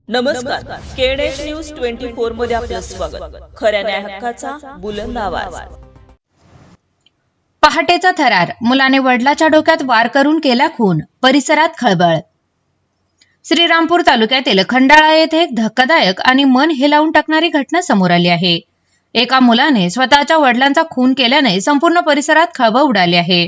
नमस्कार. केडेश न्यूज 24 मध्ये आपलं स्वागत. खऱ्या न्याय हक्काचा बुलंद आवाज. पहाटेचा थरार, मुलाने वडिलाच्या डोक्यात वार करून केला खून, परिसरात खळबळ. श्रीरामपूर तालुक्यातील खंडाळा येथे एक धक्कादायक आणि मन हेलावून टाकणारी घटना समोर आली आहे. एका मुलाने स्वतःच्या वडिलांचा खून केल्याने संपूर्ण परिसरात खळबळ उडाली आहे.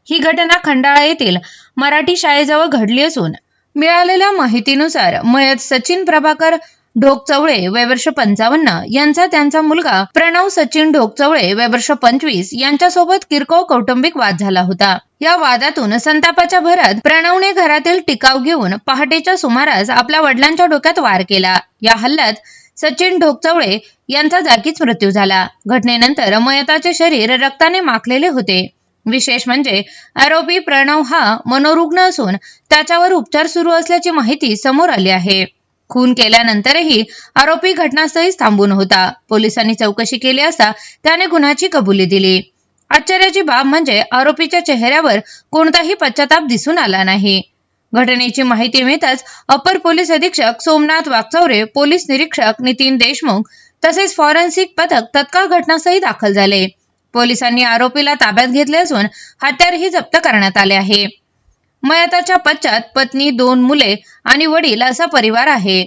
ही घटना खंडाळा येथील मराठी शाळेजवळ घडली असून मिळालेल्या माहितीनुसार मयत सचिन प्रभाकर ढोकचवळे वय वर्ष 55 यांचा त्यांचा मुलगा प्रणव सचिन ढोकचवळे वय वर्ष 25 यांच्यासोबत किरकोळ कौटुंबिक वाद झाला होता. या वादातून संतापाच्या भरात प्रणवने घरातील टिकाव घेऊन पहाटेच्या सुमारास आपल्या वडिलांच्या डोक्यात वार केला. या हल्ल्यात सचिन ढोकचवळे यांचा जागीच मृत्यू झाला. घटनेनंतर मयताचे शरीर रक्ताने माखलेले होते. विशेष म्हणजे आरोपी प्रणव हा मनोरुग्ण असून त्याच्यावर उपचार सुरू असल्याची माहिती समोर आली आहे. खून केल्यानंतरही आरोपी घटनास्थळीच थांबून होता. पोलिसांनी चौकशी केली असता त्याने गुन्ह्याची कबुली दिली. आश्चर्याची बाब म्हणजे आरोपीच्या चेहऱ्यावर कोणताही पश्चाताप दिसून आला नाही. घटनेची माहिती मिळताच अपर पोलीस अधीक्षक सोमनाथ वागचौरे, पोलीस निरीक्षक नितीन देशमुख तसेच फॉरेन्सिक पथक तत्काळ घटनास्थळी दाखल झाले. पोलिसांनी आरोपीला ताब्यात घेतले असून हत्यारही जप्त करण्यात आले आहे. मयताच्या पश्चात पत्नी, 2 मुले आणि वडील असा परिवार आहे.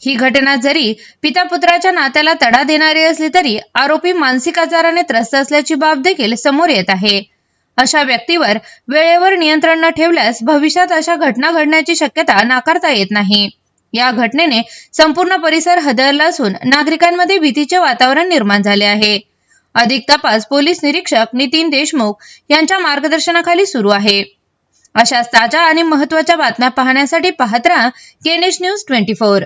ही घटना जरी पिता पुत्राच्या नात्याला तडा देणारी असली तरी आरोपी मानसिक आजाराने त्रस्त असल्याची बाब देखील समोर येत आहे. अशा व्यक्तीवर वेळेवर नियंत्रण न ठेवल्यास भविष्यात अशा घटना घडण्याची शक्यता नाकारता येत नाही. या घटनेने संपूर्ण परिसर हादरला असून नागरिकांमध्ये भीतीचे वातावरण निर्माण झाले आहे. अधिक तपास पोलीस निरीक्षक नितीन देशमुख यांच्या मार्गदर्शनाखाली सुरू आहे. अशाच ताज्या आणि महत्त्वाच्या बातम्या पाहण्यासाठी पाहत राहा केडेश न्यूज 24.